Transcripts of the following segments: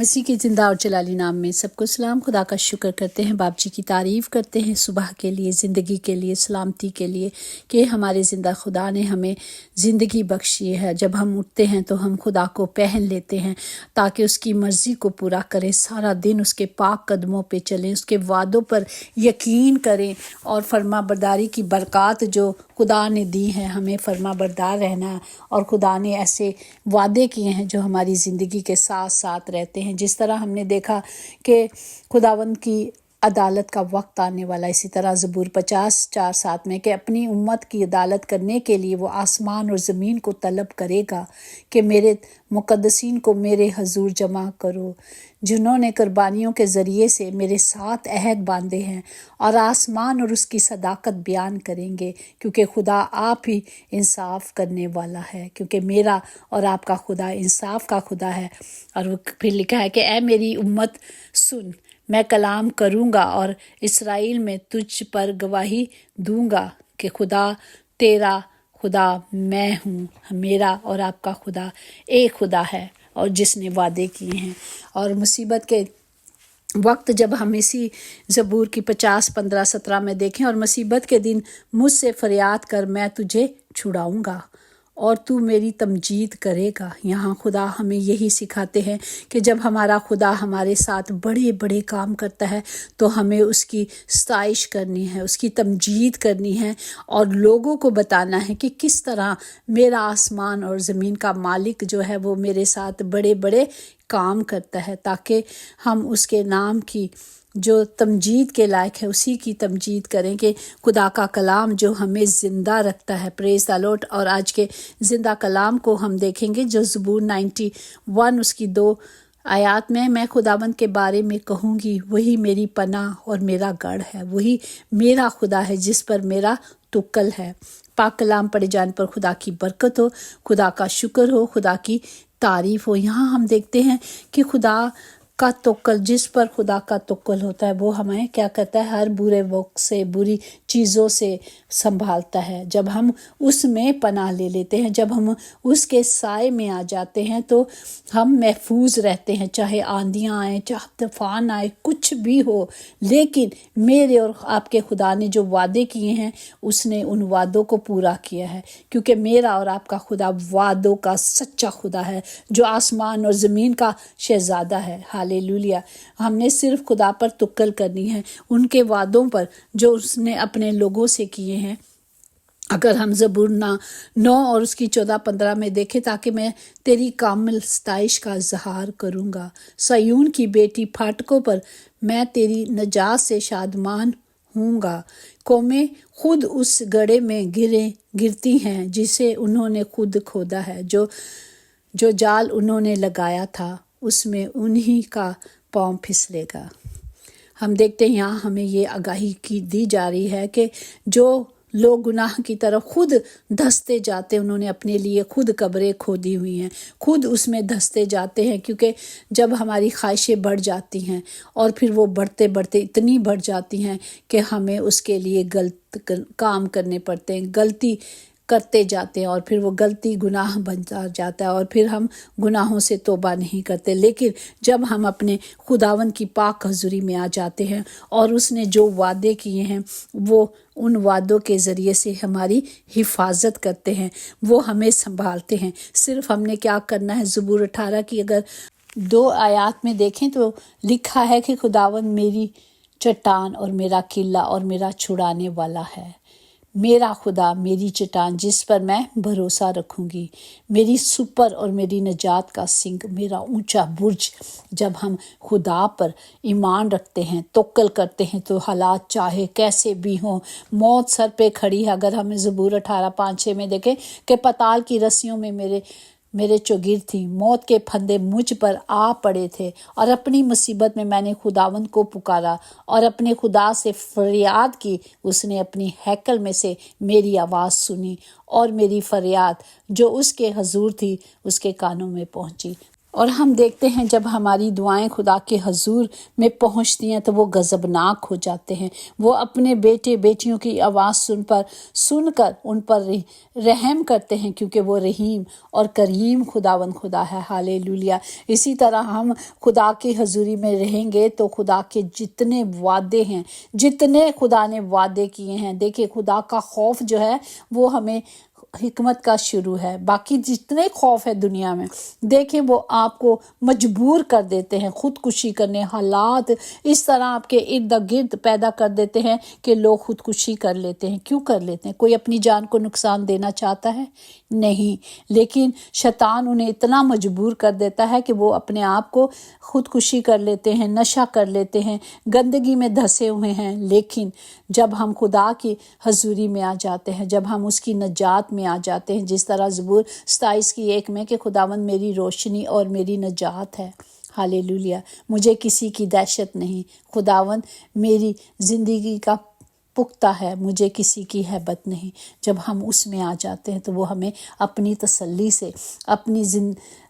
مسیح کی زندہ اور جلالی نام میں سب کو سلام۔ خدا کا شکر کرتے ہیں، باپ جی کی تعریف کرتے ہیں صبح کے لیے، زندگی کے لیے، سلامتی کے لیے کہ ہمارے زندہ خدا نے ہمیں زندگی بخشی ہے۔ جب ہم اٹھتے ہیں تو ہم خدا کو پہن لیتے ہیں تاکہ اس کی مرضی کو پورا کریں، سارا دن اس کے پاک قدموں پہ چلیں، اس کے وعدوں پر یقین کریں اور فرما برداری کی برکات جو خدا نے دی ہے ہمیں فرما بردار رہنا ہے۔ اور خدا نے ایسے وعدے کیے ہیں جو ہماری زندگی کے ساتھ ساتھ رہتے ہیں۔ جس طرح ہم نے دیکھا کہ خداوند کی عدالت کا وقت آنے والا، اسی طرح زبور 50:4-7 میں کہ اپنی امت کی عدالت کرنے کے لیے وہ آسمان اور زمین کو طلب کرے گا کہ میرے مقدسین کو میرے حضور جمع کرو، جنہوں نے قربانیوں کے ذریعے سے میرے ساتھ عہد باندھے ہیں، اور آسمان اور اس کی صداقت بیان کریں گے، کیونکہ خدا آپ ہی انصاف کرنے والا ہے، کیونکہ میرا اور آپ کا خدا انصاف کا خدا ہے۔ اور وہ پھر لکھا ہے کہ اے میری امت سن، میں کلام کروں گا اور اسرائیل میں تجھ پر گواہی دوں گا کہ خدا تیرا خدا میں ہوں، میرا اور آپ کا خدا ایک خدا ہے اور جس نے وعدے کیے ہیں۔ اور مصیبت کے وقت جب ہم اسی زبور کی 50:15-17 میں دیکھیں، اور مصیبت کے دن مجھ سے فریاد کر، میں تجھے چھڑاؤں گا اور تو میری تمجید کرے گا۔ یہاں خدا ہمیں یہی سکھاتے ہیں کہ جب ہمارا خدا ہمارے ساتھ بڑے بڑے کام کرتا ہے تو ہمیں اس کی ستائش کرنی ہے، اس کی تمجید کرنی ہے، اور لوگوں کو بتانا ہے کہ کس طرح میرا آسمان اور زمین کا مالک جو ہے وہ میرے ساتھ بڑے بڑے کام کرتا ہے، تاکہ ہم اس کے نام کی جو تمجید کے لائق ہے اسی کی تمجید کریں کہ خدا کا کلام جو ہمیں زندہ رکھتا ہے۔ پریز دی لارڈ۔ اور آج کے زندہ کلام کو ہم دیکھیں گے جو زبور 91 اس کی 2 آیات میں خداوند کے بارے میں کہوں گی، وہی میری پناہ اور میرا گڑھ ہے، وہی میرا خدا ہے جس پر میرا توکل ہے۔ پاک کلام پڑھے جانے پر خدا کی برکت ہو، خدا کا شکر ہو، خدا کی تعریف ہو۔ یہاں ہم دیکھتے ہیں کہ خدا کا توکل، جس پر خدا کا توکل ہوتا ہے وہ ہمیں کیا کرتا ہے؟ ہر برے وقت سے، بری چیزوں سے سنبھالتا ہے۔ جب ہم اس میں پناہ لے لیتے ہیں، جب ہم اس کے سائے میں آ جاتے ہیں تو ہم محفوظ رہتے ہیں، چاہے آندیاں آئیں، چاہے طوفان آئے، کچھ بھی ہو۔ لیکن میرے اور آپ کے خدا نے جو وعدے کیے ہیں اس نے ان وعدوں کو پورا کیا ہے، کیونکہ میرا اور آپ کا خدا وعدوں کا سچا خدا ہے جو آسمان اور زمین کا شہزادہ ہے۔ ہالےلویا۔ ہم نے صرف خدا پر توکل کرنی ہے، ان کے وعدوں پر جو اس نے اپنے لوگوں سے کیے ہیں۔ اگر ہم زبور 9 اور اس کی 14-15 میں دیکھیں، تاکہ میں تیری کامل ستائش کا اظہار کروں گا، سیون کی بیٹی پھاٹکوں پر میں تیری نجات سے شادمان ہوں گا۔ قومیں خود اس گڑھے میں گرتی ہیں جسے انہوں نے خود کھودا ہے، جو جال انہوں نے لگایا تھا اس میں انہی کا پاؤں پھسلے گا۔ ہم دیکھتے ہیں یہاں ہمیں یہ آگاہی کی دی جا رہی ہے کہ جو لوگ گناہ کی طرف خود دھستے جاتے ہیں، انہوں نے اپنے لیے خود قبریں کھودی ہوئی ہیں، خود اس میں دھستے جاتے ہیں، کیونکہ جب ہماری خواہشیں بڑھ جاتی ہیں اور پھر وہ بڑھتے بڑھتے اتنی بڑھ جاتی ہیں کہ ہمیں اس کے لیے غلط کام کرنے پڑتے ہیں، غلطی کرتے جاتے ہیں، اور پھر وہ غلطی گناہ بن جاتا ہے، اور پھر ہم گناہوں سے توبہ نہیں کرتے۔ لیکن جب ہم اپنے خداوند کی پاک حضوری میں آ جاتے ہیں اور اس نے جو وعدے کیے ہیں وہ ان وعدوں کے ذریعے سے ہماری حفاظت کرتے ہیں، وہ ہمیں سنبھالتے ہیں۔ صرف ہم نے کیا کرنا ہے؟ زبور 18 کی اگر 2 آیات میں دیکھیں تو لکھا ہے کہ خداوند میری چٹان اور میرا قلعہ اور میرا چھڑانے والا ہے، میرا خدا میری چٹان جس پر میں بھروسہ رکھوں گی، میری سپر اور میری نجات کا سنگ، میرا اونچا برج۔ جب ہم خدا پر ایمان رکھتے ہیں، توکل کرتے ہیں، تو حالات چاہے کیسے بھی ہوں، موت سر پہ کھڑی ہے۔ اگر ہم زبور 18:5-6 میں دیکھیں کہ پتال کی رسیوں میں میرے چوگیر تھی، موت کے پھندے مجھ پر آ پڑے تھے، اور اپنی مصیبت میں نے خداوند کو پکارا اور اپنے خدا سے فریاد کی، اس نے اپنی ہیکل میں سے میری آواز سنی اور میری فریاد جو اس کے حضور تھی اس کے کانوں میں پہنچی۔ اور ہم دیکھتے ہیں جب ہماری دعائیں خدا کے حضور میں پہنچتی ہیں تو وہ غضبناک ہو جاتے ہیں۔ وہ اپنے بیٹے بیٹیوں کی آواز سن کر ان پر رحم کرتے ہیں، کیونکہ وہ رحیم اور کریم خدا ہے۔ ہالےلویا۔ اسی طرح ہم خدا کی حضوری میں رہیں گے تو خدا کے جتنے وعدے ہیں، جتنے خدا نے وعدے کیے ہیں، دیکھیں خدا کا خوف جو ہے وہ ہمیں حکمت کا شروع ہے۔ باقی جتنے خوف ہے دنیا میں، دیکھیں وہ آپ کو مجبور کر دیتے ہیں خودکشی کرنے۔ حالات اس طرح آپ کے ارد گرد پیدا کر دیتے ہیں کہ لوگ خودکشی کر لیتے ہیں۔ کیوں کر لیتے ہیں؟ کوئی اپنی جان کو نقصان دینا چاہتا ہے؟ نہیں، لیکن شیطان انہیں اتنا مجبور کر دیتا ہے کہ وہ اپنے آپ کو خودکشی کر لیتے ہیں، نشہ کر لیتے ہیں، گندگی میں دھسے ہوئے ہیں۔ لیکن جب ہم خدا کی حضوری میں آ جاتے ہیں، جب ہم اس کی نجات میں آ جاتے ہیں، جس طرح زبور 27:1 میں کہ خداوند میری روشنی اور میری نجات ہے۔ ہالےلویا۔ مجھے کسی کی دہشت نہیں، خداوند میری زندگی کا پختہ ہے، مجھے کسی کی ہیبت نہیں۔ جب ہم اس میں آ جاتے ہیں تو وہ ہمیں اپنی تسلی سے، اپنی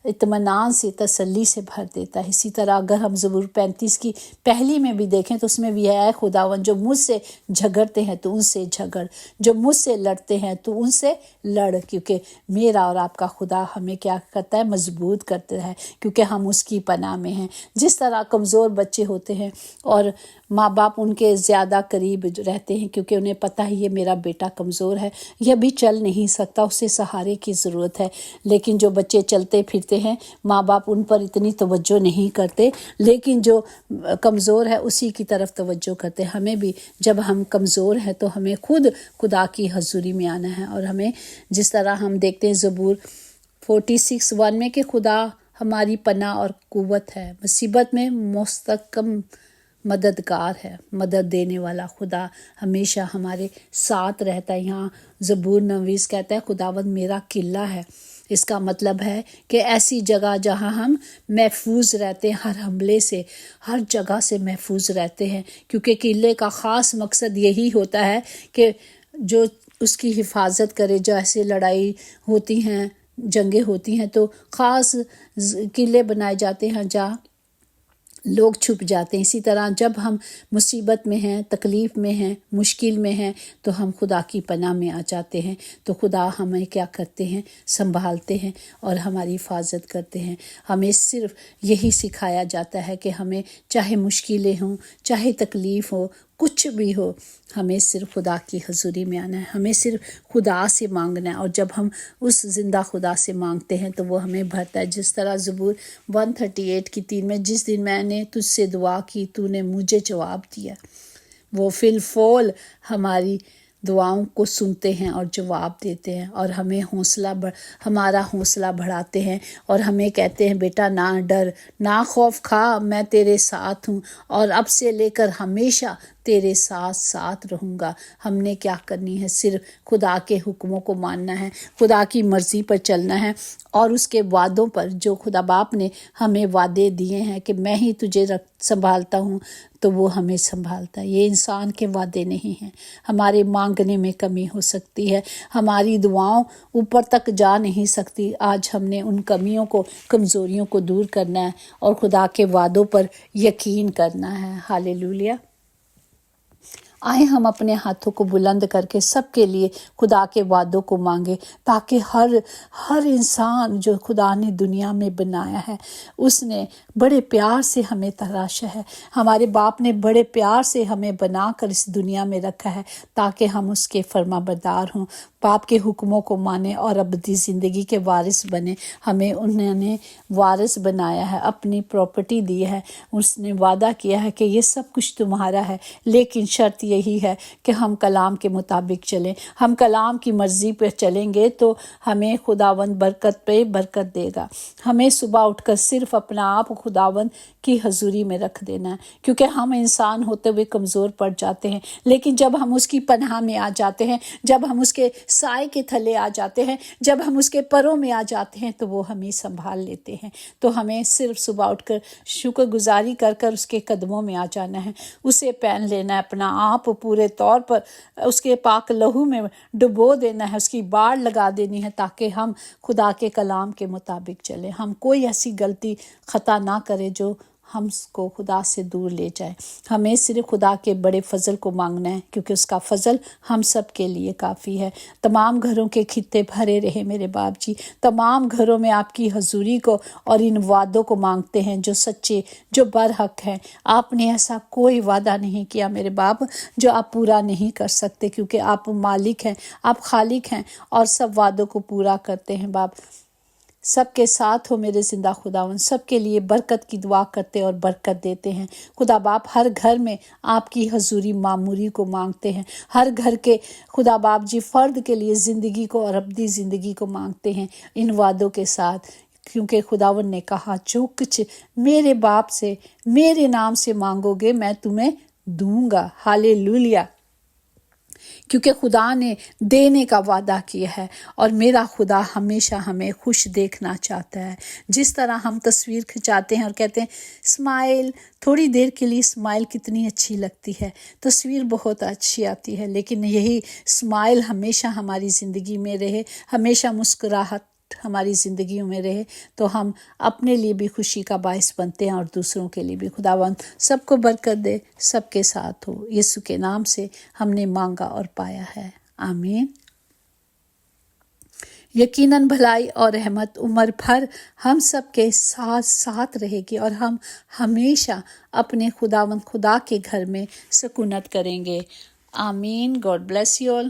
اطمینان سے، تسلی سے بھر دیتا ہے۔ اسی طرح اگر ہم زبور 35 کی پہلی میں بھی دیکھیں تو اس میں بھی ہے، خداوند جو مجھ سے جھگڑتے ہیں تو ان سے جھگڑ، جو مجھ سے لڑتے ہیں تو ان سے لڑ، کیونکہ میرا اور آپ کا خدا ہمیں کیا کرتا ہے؟ مضبوط کرتا ہے، کیونکہ ہم اس کی پناہ میں ہیں۔ جس طرح کمزور بچے ہوتے ہیں اور ماں باپ ان کے زیادہ قریب رہتے ہیں، کیونکہ انہیں پتہ ہے یہ میرا بیٹا کمزور ہے، یہ بھی چل نہیں سکتا، اسے سہارے کی ضرورت ہے۔ لیکن جو بچے چلتے پھرتے ہیں، ماں باپ ان پر اتنی توجہ نہیں کرتے، لیکن جو کمزور ہے اسی کی طرف توجہ کرتے ہیں۔ ہمیں بھی جب ہم کمزور ہیں تو ہمیں خود خدا کی حضوری میں آنا ہے، اور ہمیں جس طرح ہم دیکھتے ہیں زبور 46:1 میں کہ خدا ہماری پناہ اور قوت ہے، مصیبت میں مستحکم مددگار ہے، مدد دینے والا خدا ہمیشہ ہمارے ساتھ رہتا ہے۔ یہاں زبور 29 کہتا ہے خداوند میرا قلعہ ہے۔ اس کا مطلب ہے کہ ایسی جگہ جہاں ہم محفوظ رہتے ہیں، ہر حملے سے، ہر جگہ سے محفوظ رہتے ہیں، کیونکہ قلعے کا خاص مقصد یہی ہوتا ہے کہ جو اس کی حفاظت کرے۔ جو ایسے لڑائی ہوتی ہیں، جنگیں ہوتی ہیں تو خاص قلعے بنائے جاتے ہیں جہاں لوگ چھپ جاتے ہیں۔ اسی طرح جب ہم مصیبت میں ہیں، تکلیف میں ہیں، مشکل میں ہیں تو ہم خدا کی پناہ میں آ جاتے ہیں، تو خدا ہمیں کیا کرتے ہیں؟ سنبھالتے ہیں اور ہماری حفاظت کرتے ہیں۔ ہمیں صرف یہی سکھایا جاتا ہے کہ ہمیں چاہے مشکلیں ہوں، چاہے تکلیف ہو، کچھ بھی ہو، ہمیں صرف خدا کی حضوری میں آنا ہے، ہمیں صرف خدا سے مانگنا ہے، اور جب ہم اس زندہ خدا سے مانگتے ہیں تو وہ ہمیں بھرتا ہے۔ جس طرح زبور 138:3 میں جس دن میں نے تجھ سے دعا کی تو نے مجھے جواب دیا۔ وہ فی الفور ہماری دعاؤں کو سنتے ہیں اور جواب دیتے ہیں، اور ہمیں ہمارا حوصلہ بڑھاتے ہیں، اور ہمیں کہتے ہیں بیٹا نہ ڈر، نہ خوف کھا، میں تیرے ساتھ ہوں، اور اب سے لے کر ہمیشہ تیرے ساتھ رہوں گا۔ ہم نے کیا کرنی ہے؟ صرف خدا کے حکموں کو ماننا ہے، خدا کی مرضی پر چلنا ہے، اور اس کے وعدوں پر جو خدا باپ نے ہمیں وعدے دیے ہیں کہ میں ہی تجھے سنبھالتا ہوں، تو وہ ہمیں سنبھالتا ہے۔ یہ انسان کے وعدے نہیں ہیں۔ ہمارے مانگنے میں کمی ہو سکتی ہے، ہماری دعاؤں اوپر تک جا نہیں سکتی۔ آج ہم نے ان کمیوں کو، کمزوریوں کو دور کرنا ہے اور خدا کے وعدوں پر یقین کرنا ہے۔ ہالےلویا۔ آئیں ہم اپنے ہاتھوں کو بلند کر کے سب کے لیے خدا کے وعدوں کو مانگے، تاکہ ہر انسان جو خدا نے دنیا میں بنایا ہے، اس نے بڑے پیار سے ہمیں تراشا ہے۔ ہمارے باپ نے بڑے پیار سے ہمیں بنا کر اس دنیا میں رکھا ہے تاکہ ہم اس کے فرما بردار ہوں، باپ کے حکموں کو مانیں اور ابدی زندگی کے وارث بنیں۔ ہمیں انہوں نے وارث بنایا ہے، اپنی پراپرٹی دی ہے، اس نے وعدہ کیا ہے کہ یہ سب کچھ تمہارا ہے، لیکن شرط یہی ہے کہ ہم کلام کے مطابق چلیں، ہم کلام کی مرضی پہ چلیں گے تو ہمیں خداوند برکت پہ برکت دے گا۔ ہمیں صبح اٹھ کر صرف اپنا آپ خداوند کی حضوری میں رکھ دینا ہے، کیونکہ ہم انسان ہوتے ہوئے کمزور پڑ جاتے ہیں، لیکن جب ہم اس کی پناہ میں آ جاتے ہیں، جب ہم اس کے سائے کے تھلے آ جاتے ہیں، جب ہم اس کے پروں میں آ جاتے ہیں تو وہ ہمیں سنبھال لیتے ہیں۔ تو ہمیں صرف صبح اٹھ کر شکر گزاری کر کر اس کے قدموں میں آ جانا ہے، اسے پہن لینا ہے، اپنا آپ پورے طور پر اس کے پاک لہو میں ڈبو دینا ہے، اس کی باڑ لگا دینی ہے، تاکہ ہم خدا کے کلام کے مطابق چلیں، ہم کوئی ایسی غلطی خطا نہ کرے جو ہم کو خدا سے دور لے جائے۔ ہمیں صرف خدا کے بڑے فضل کو مانگنا ہے، کیونکہ اس کا فضل ہم سب کے لیے کافی ہے۔ تمام گھروں کے خطے بھرے رہے میرے باپ جی، تمام گھروں میں آپ کی حضوری کو اور ان وعدوں کو مانگتے ہیں جو سچے، جو برحق ہیں۔ آپ نے ایسا کوئی وعدہ نہیں کیا میرے باپ جو آپ پورا نہیں کر سکتے، کیونکہ آپ مالک ہیں، آپ خالق ہیں اور سب وعدوں کو پورا کرتے ہیں باپ۔ سب کے ساتھ ہو میرے زندہ خداوند، سب کے لیے برکت کی دعا کرتے اور برکت دیتے ہیں خدا باپ۔ ہر گھر میں آپ کی حضوری معموری کو مانگتے ہیں، ہر گھر کے خدا باپ جی فرد کے لیے زندگی کو اور ابدی زندگی کو مانگتے ہیں ان وعدوں کے ساتھ، کیونکہ خداوند نے کہا جو کچھ میرے باپ سے میرے نام سے مانگو گے میں تمہیں دوں گا۔ ہالےلویا، کیونکہ خدا نے دینے کا وعدہ کیا ہے، اور میرا خدا ہمیشہ ہمیں خوش دیکھنا چاہتا ہے۔ جس طرح ہم تصویر کھنچاتے ہیں اور کہتے ہیں اسمائل، تھوڑی دیر کے لیے اسمائل کتنی اچھی لگتی ہے، تصویر بہت اچھی آتی ہے، لیکن یہی اسمائل ہمیشہ ہماری زندگی میں رہے، ہمیشہ مسکراہٹ ہماری زندگیوں میں رہے، تو ہم اپنے لیے بھی خوشی کا باعث بنتے ہیں اور دوسروں کے لیے بھی۔ خداوند سب کو برکت دے، سب کے ساتھ ہو۔ یسوع کے نام سے ہم نے مانگا اور پایا ہے، آمین۔ یقیناً بھلائی اور رحمت عمر بھر ہم سب کے ساتھ ساتھ رہے گی، اور ہم ہمیشہ اپنے خداوند خدا کے گھر میں سکونت کریں گے، آمین۔ God bless you all.